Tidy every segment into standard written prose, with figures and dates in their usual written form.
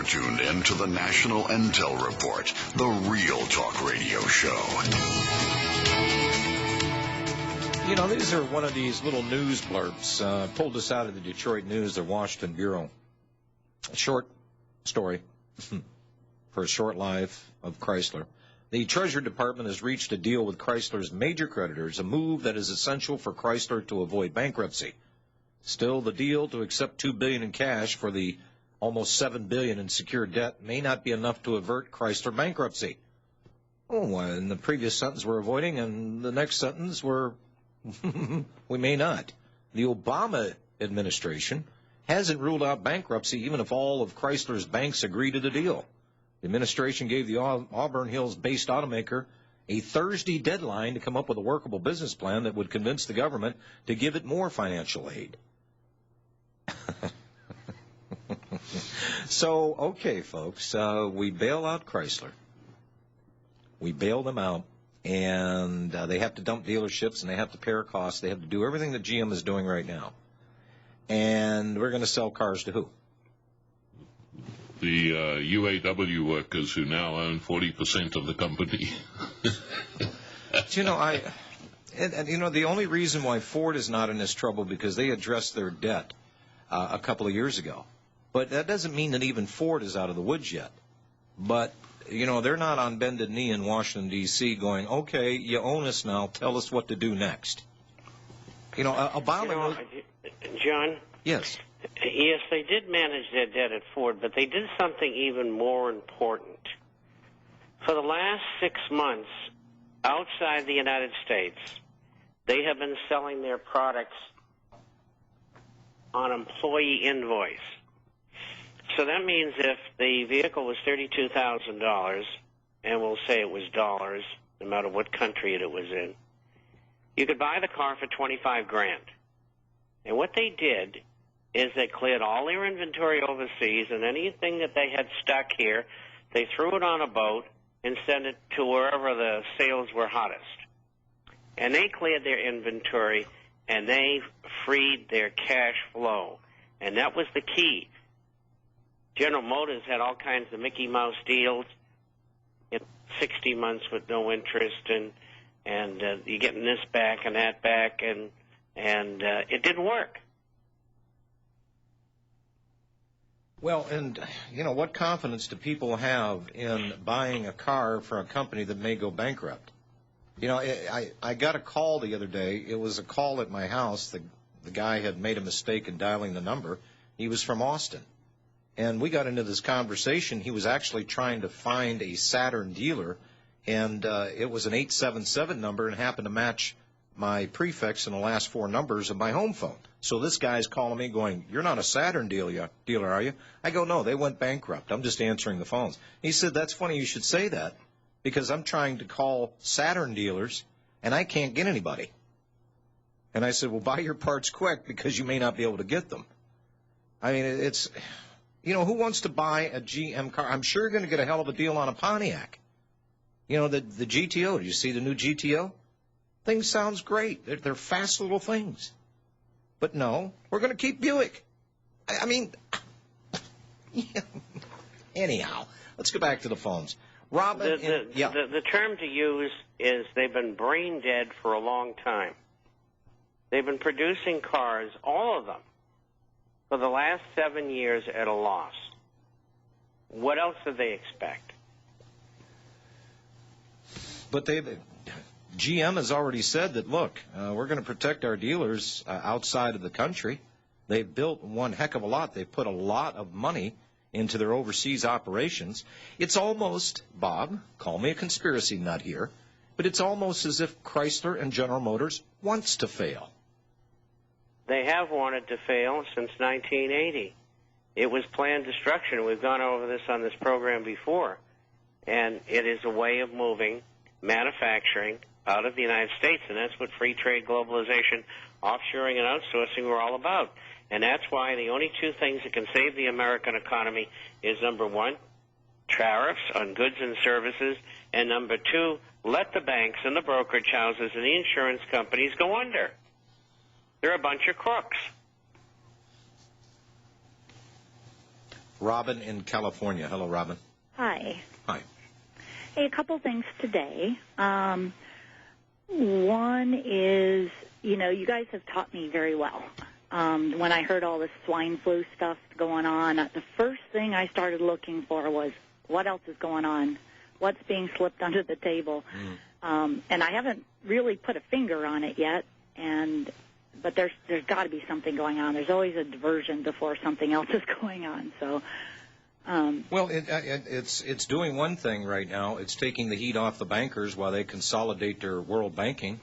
You're tuned in to the National Intel Report, the Real Talk Radio Show. You know, these are one of these little news blurbs. Pulled this out of the Detroit News, the Washington Bureau. A short story for a short life of Chrysler. The Treasury Department has reached a deal with Chrysler's major creditors, a move that is essential for Chrysler to avoid bankruptcy. Still, the deal to accept $2 billion in cash for the almost $7 billion in secured debt may not be enough to avert Chrysler bankruptcy. Oh, in the previous sentence we're avoiding, and the next sentence we're we may not. The Obama administration hasn't ruled out bankruptcy even if all of Chrysler's banks agree to the deal. The administration gave the Auburn Hills-based automaker a Thursday deadline to come up with a workable business plan that would convince the government to give it more financial aid. So, okay, folks, we bail out Chrysler. We bail them out, and they have to dump dealerships, and they have to pay costs. They have to do everything that GM is doing right now. And we're going to sell cars to who? The UAW workers who now own 40% of the company. You know, you know, the only reason why Ford is not in this trouble because they addressed their debt a couple of years ago. But that doesn't mean that even Ford is out of the woods yet. But, you know, they're not on bended knee in Washington, D.C. going, okay, you own us now, tell us what to do next. You know, Obama... John? Yes. Yes, they did manage their debt at Ford, but they did something even more important. For the last 6 months, outside the United States, they have been selling their products on employee invoice. So that means if the vehicle was $32,000, and we'll say it was dollars, no matter what country it was in, you could buy the car for $25,000. And what they did is they cleared all their inventory overseas, and anything that they had stuck here, they threw it on a boat and sent it to wherever the sales were hottest. And they cleared their inventory, and they freed their cash flow. And that was the key. General Motors had all kinds of Mickey Mouse deals in 60 months with no interest, and you're getting this back and that back, and it didn't work. Well, and, you know, what confidence do people have in buying a car for a company that may go bankrupt? You know, I got a call the other day. It was a call at my house. The guy had made a mistake in dialing the number. He was from Austin. And we got into this conversation. He was actually trying to find a Saturn dealer, and it was an 877 number and happened to match my prefix in the last four numbers of my home phone. So this guy's calling me going, you're not a Saturn dealer, are you? I go, no, they went bankrupt. I'm just answering the phones. He said, that's funny you should say that because I'm trying to call Saturn dealers, and I can't get anybody. And I said, well, buy your parts quick because you may not be able to get them. I mean, it's, you know, who wants to buy a GM car? I'm sure you're going to get a hell of a deal on a Pontiac. You know, the GTO. Did you see the new GTO? Thing sounds great. They're fast little things. But no, we're going to keep Buick. I mean, yeah. Anyhow, let's go back to the phones. Robin, the term to use is they've been brain dead for a long time. They've been producing cars, all of them, for the last 7 years at a loss. What else do they expect? But GM has already said that, look, we're going to protect our dealers outside of the country. They've built one heck of a lot. They've put a lot of money into their overseas operations. It's almost, Bob, call me a conspiracy nut here, but it's almost as if Chrysler and General Motors wants to fail. They have wanted to fail since 1980. It was planned destruction. We've gone over this on this program before. And it is a way of moving manufacturing out of the United States, and that's what free trade, globalization, offshoring, and outsourcing are all about. And that's why the only two things that can save the American economy is, number one, tariffs on goods and services, and number two, let the banks and the brokerage houses and the insurance companies go under. They're a bunch of crooks. Robin in California. Hello, Robin. Hi. Hi. Hey, a couple things today. One is, you guys have taught me very well. When I heard all this swine flu stuff going on, the first thing I started looking for was what else is going on, what's being slipped under the table. And I haven't really put a finger on it yet, but there's got to be something going on. There's always a diversion before something else is going on. So, well, it's doing one thing right now. It's taking the heat off the bankers while they consolidate their world banking.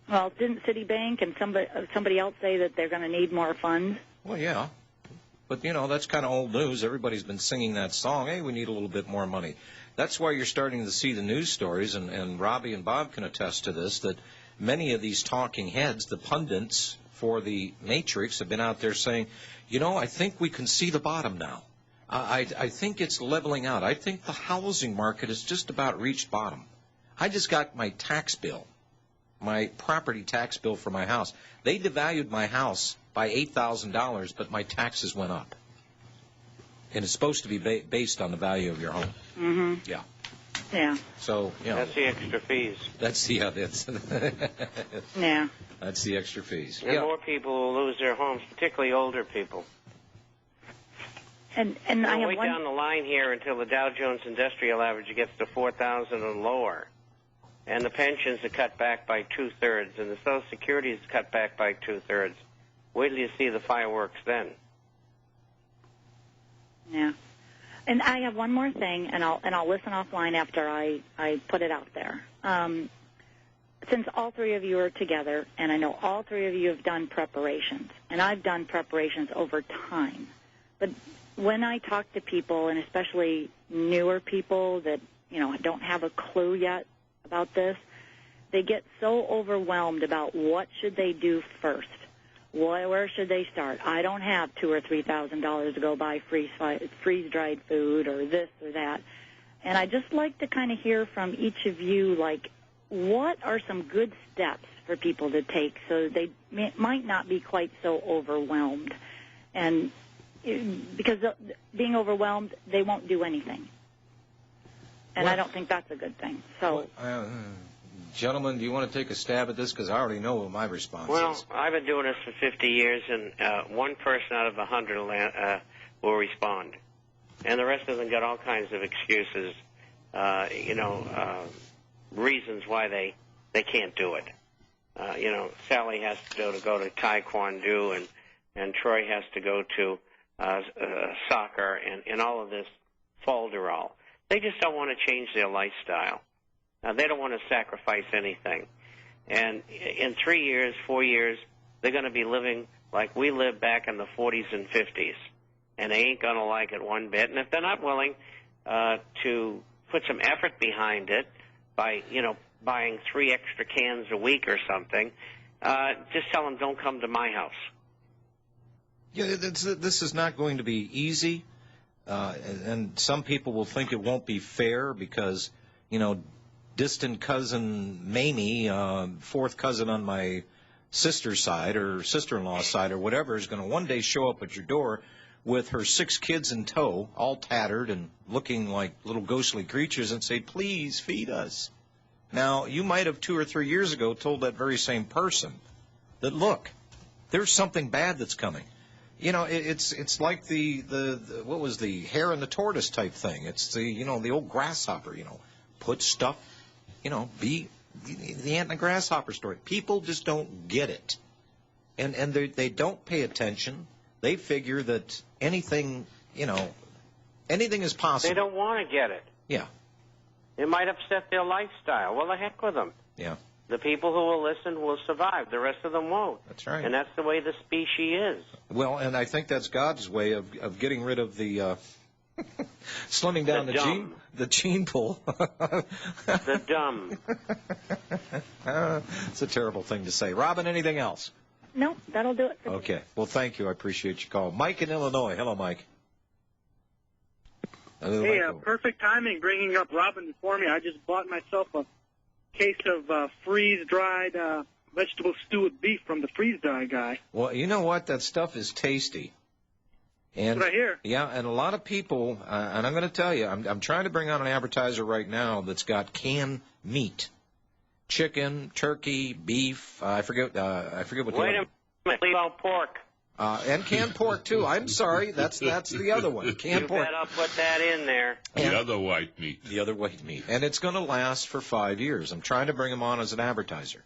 Well, didn't Citibank and somebody else say that they're going to need more funds? Well, yeah. But, that's kind of old news. Everybody's been singing that song, hey, we need a little bit more money. That's why you're starting to see the news stories, and Robbie and Bob can attest to this, that many of these talking heads, the pundits for the Matrix, have been out there saying, I think we can see the bottom now. I think it's leveling out. I think the housing market has just about reached bottom. I just got my tax bill, my property tax bill for my house. They devalued my house by $8,000, but my taxes went up. And it's supposed to be based on the value of your home. Mm-hmm. Yeah. Yeah. So, That's the extra fees. That's the yeah. That's the extra fees. And more people will lose their homes, particularly older people. And I have wait down the line here until the Dow Jones Industrial Average gets to 4,000 and lower, and the pensions are cut back by 2/3, and the Social Security is cut back by 2/3. Wait till you see the fireworks then. Yeah. And I have one more thing, and I'll listen offline after I put it out there. Since all three of you are together, and I know all three of you have done preparations, and I've done preparations over time, but when I talk to people, and especially newer people that, don't have a clue yet about this, they get so overwhelmed about what should they do first. Where should they start? I don't have $2,000 or $3,000 to go buy freeze-dried food or this or that. And I just like to kind of hear from each of you, like, what are some good steps for people to take so they might not be quite so overwhelmed? And because being overwhelmed, they won't do anything. And I don't think that's a good thing. So, gentlemen, do you want to take a stab at this? Because I already know what my response is. Well, I've been doing this for 50 years, and one person out of 100 will respond. And the rest of them got all kinds of excuses, reasons why they can't do it. Sally has to go to Taekwondo, and Troy has to go to soccer, and all of this folderol. They just don't want to change their lifestyle. They don't want to sacrifice anything. And in 3 years, 4 years, they're going to be living like we lived back in the 40s and 50s. And they ain't going to like it one bit. And if they're not willing to put some effort behind it by, buying 3 extra cans a week or something, just tell them don't come to my house. Yeah, this is not going to be easy. And some people will think it won't be fair because, distant cousin Mamie, fourth cousin on my sister's side or sister-in-law's side or whatever, is going to one day show up at your door with her 6 kids in tow, all tattered and looking like little ghostly creatures, and say, please feed us. Now, you might have 2 or 3 years ago told that very same person that, look, there's something bad that's coming. It's like the what was the hare and the tortoise type thing. It's the old grasshopper. Put stuff. Be the ant and the grasshopper story. People just don't get it, and they don't pay attention. They figure that anything is possible. They don't want to get it. Yeah. It might upset their lifestyle. Well, the heck with them. Yeah. The people who will listen will survive. The rest of them won't. That's right. And that's the way the species is. Well, and I think that's God's way of getting rid of the slimming down the gene pool. The dumb. It's a terrible thing to say. Robin, anything else? No, that'll do it for Okay. today. Well, thank you. I appreciate your call. Mike in Illinois. Hello, Mike. Hey, perfect timing bringing up Robin for me. I just bought myself a case of freeze-dried vegetable stew with beef from the freeze-dry guy. Well, you know what? That stuff is tasty. And, That's what I hear. Yeah, and a lot of people, and I'm going to tell you, I'm trying to bring on an advertiser right now that's got canned meat, chicken, turkey, beef. I forget what. Wait a minute, leave out pork. And canned pork too. I'm sorry, that's the other one. Canned pork. You better put that in there. The other white meat. The other white meat, and it's going to last for 5 years. I'm trying to bring him on as an advertiser.